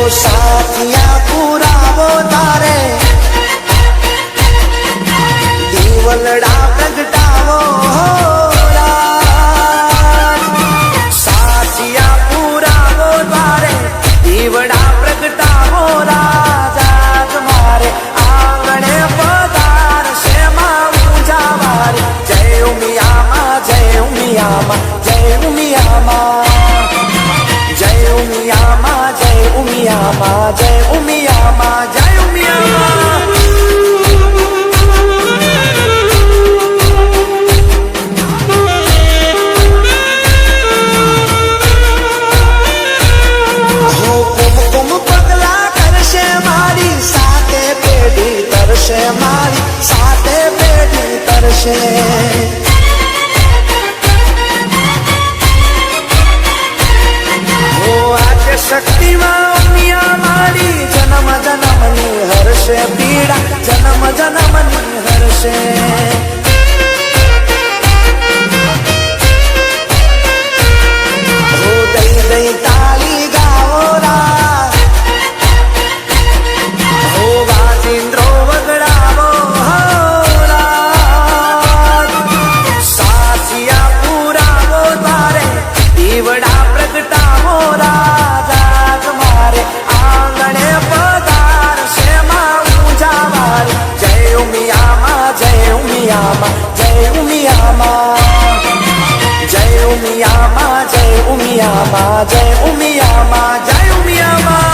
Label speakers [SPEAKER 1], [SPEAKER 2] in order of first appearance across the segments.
[SPEAKER 1] साथिया पुरावो तारे दीवलड़ा प्रगटावो साथिया पुरावो तारे दीवड़ा प्रगटावो राजा तुम्हारे आंगणे पधार से ऊंचा वारी जय उमिया माँ जय उमिया माँ जय उमिया माँ जय उमिया माँ जय उमिया माँ जय उमिया माँ जय उमिया माँ हो कुमकुम पगला करशे मारी साथे पेढ़ी तरशे मारी साथे पेढ़ी तरशे शक्ति मिया मारी जन्म जन्मनी हर्षे पीड़ा जन्म जन्मनी हर्षे हो दई दई ताली गाओ रा हो वाजिंद्रो वगड़ावो रा साथिया पुरावो तारे दीवड़ा प्रगटावो रा जय उमिया माँ जय उमिया माँ जय उमिया माँ जय उमिया माँ जय उमिया माँ जय उमिया माँ जय उमिया माँ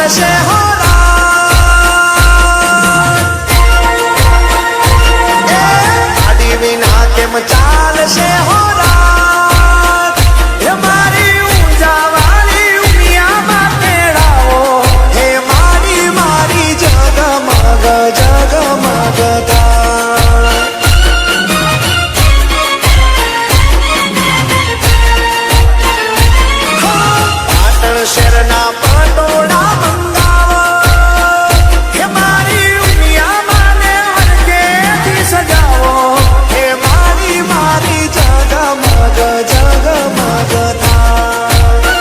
[SPEAKER 1] ચાલશે હો આડી વિના કેમ ચાલશે હો હે મારી ઊંઝા વાળી ઉમિયામાં તેડાવો હે મારી મારી જગમગ જગમગ થાય પાટણ શહેરના પટોળા મંગાવો હે મારી ઉમિયામાં ને હરખેથી સજાવો હે મારી મારી જગમગ જગમગ થાય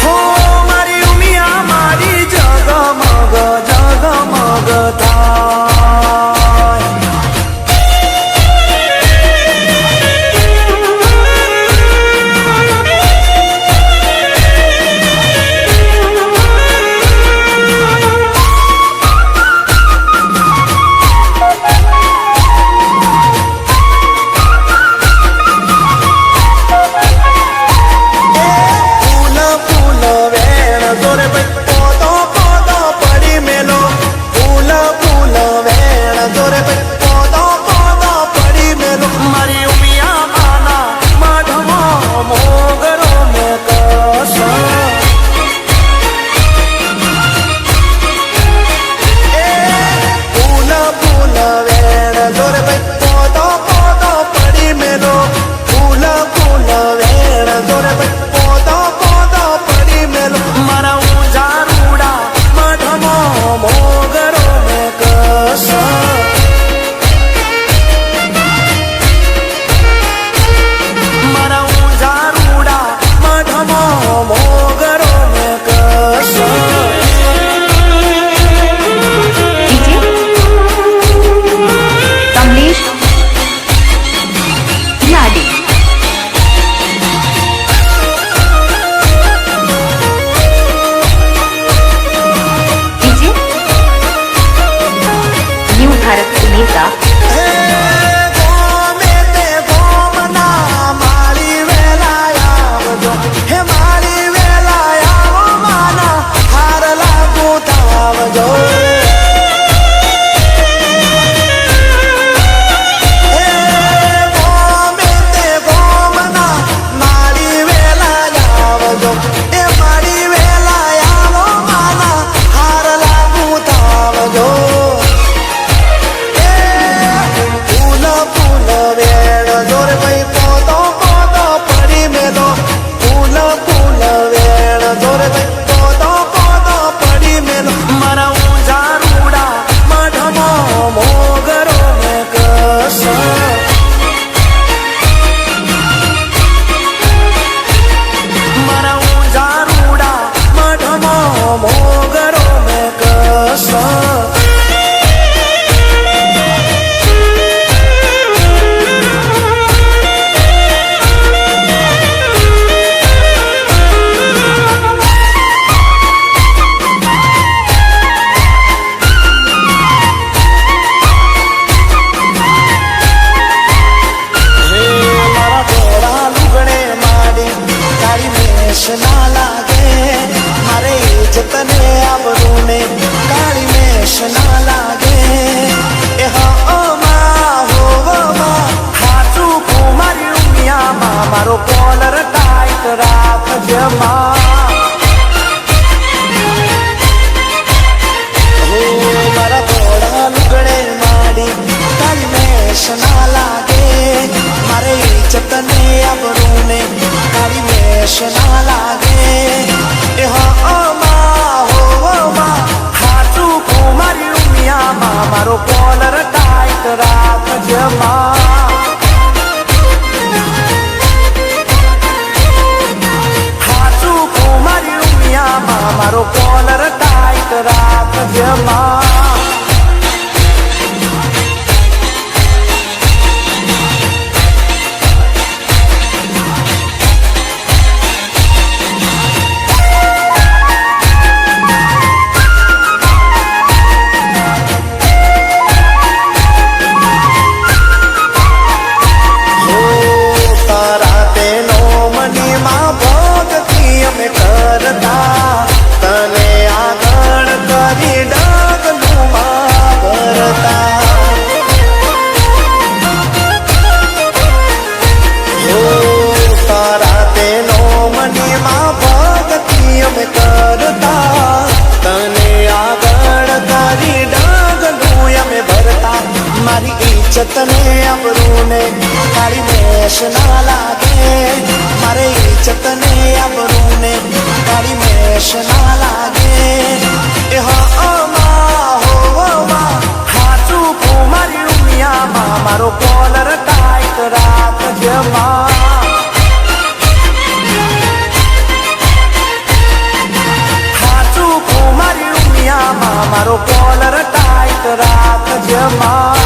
[SPEAKER 1] હો મારી ઉમિયા મારી જગમગ જગમગ થાય ફૂલ ફૂલ વેણ દોરે ભાઈ પોતો પોતો પડી મેલો ફૂલ ફૂલ વેણ દોરે ભાઈ પોતો પોતો પડી મેલો મારી ઉમિયા માના માધવો મોગરો મે કસ ફૂલ ફૂલ વેણ દોરે ભાઈ પોતો પોતો પડી મેલો ફૂલ ફૂલ વેણ દોરે ભાઈ પોતો પોતો પડી મેલો મારા ઊંઝા રૂડા મઢમો મોગરો મે કસ મારા ઊંઝા રૂડા મઢમો મોગરો મે કસ
[SPEAKER 2] कमलेश लाडी डीजे न्यू भारत नेता
[SPEAKER 1] હે ગોમે તે ગોમના મારી વેલા આવજો હે મારી વેલા આવો માના હાર લાગુ તાવજો હે ગોમે તે ગોમના મારી વેલા આવજો એ મારી વેલા આવો માના હાર લાગુ તાવજો ફૂલ ફૂલ વેણ દોર ભાઈ પોતો પોતો પડી મેલો ફૂલ ફૂલ વેણ દોર ભાઈ પોતો પોતો પડી મેલો મારા ઊંઝા રૂડા મઢમો મોગરો મે કસ મારા ઊંઝા રૂડા મઢમો મોગરો મે કસ હે મારા ઘોડા લુગડે માડી તારી મેશ ના લાગે મારે ઇજ્જતને આબરૂને કાળી મેશ ના લાગે એ હા માં હોવમાં હાચું કુમારી ઉમિયામાં મારો કોલર ટાઈટ રાખજે માં હો મારા ઘોડા લુગડે માડી તારી મેશ ના લાગે મારે ઇજ્જતને આબરૂને તારી મેશ ના લાગે એ હા માં હોવમાં હાચું કુમારી ઉમિયામાં મારો કોલર ટાઈટ રાખજે માં હાચું કુમારી ઉમિયામાં મારો કોલર ટાઈટ રાખજે માં કરતા તને આગળ કરી ડાગનું અમે ભરતા મારી ઈજ્જતને અબરૂને તારી મેશ ના લાગે મારે ઈજ્જતને અબરૂને તારી મેશ ના લાગે એ હાચું કુમારી ઉમિયામાં મારો કોલર ટાઈટ રાખજે માં હાચું કુમારી ઉમિયામાં મારો કોલર ટાઈટ રાખજે માં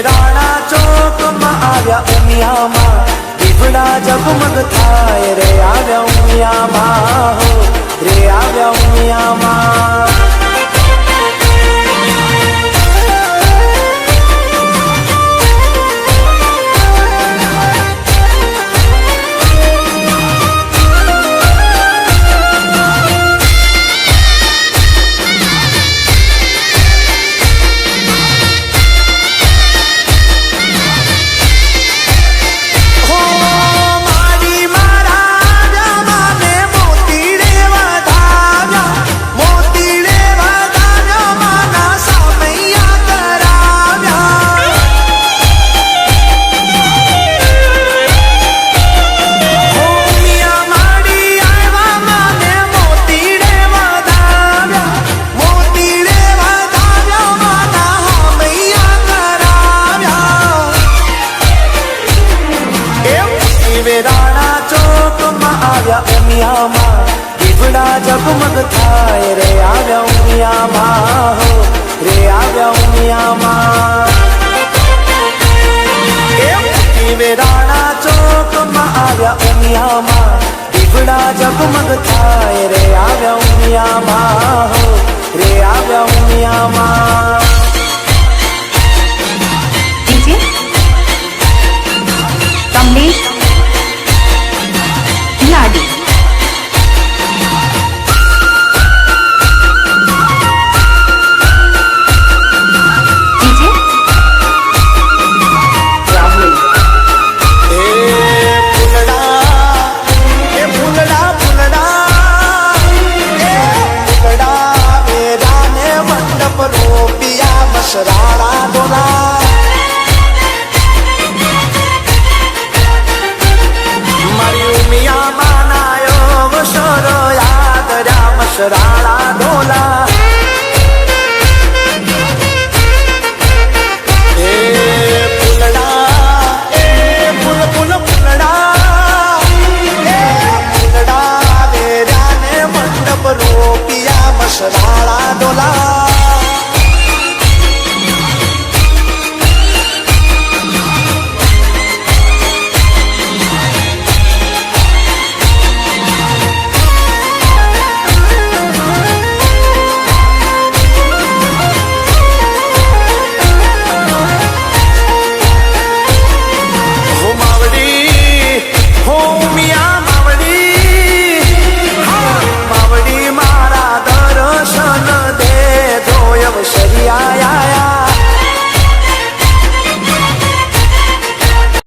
[SPEAKER 1] રાણા ચોકમાં આવ્યા ઉમિયામાં દીવડા જગમગ થાય રે આવ્યા ઉમિયામાં હો રે આવ્યા ઉમિયામાં રાણા ચોકમાં આવ્યા ઉમિયામાં દીવડા જગમગ થાય રે આવ્યા ઉમિયામાં હો રે આવ્યા ઉમિયામાં રાણા ચોકમાં આવ્યા ઉમિયામાં દીવડા જગમગ થાય રે આવ્યા ઉમિયામાં હો રે આવ્યા ઉમિયામાં
[SPEAKER 2] DJ કમલેશ લાડી DJ રાહુલ
[SPEAKER 1] રાણા ડોલા મારી ઉમિયામાં નાયો વસરો યાદ રામ શરાળા ડોલા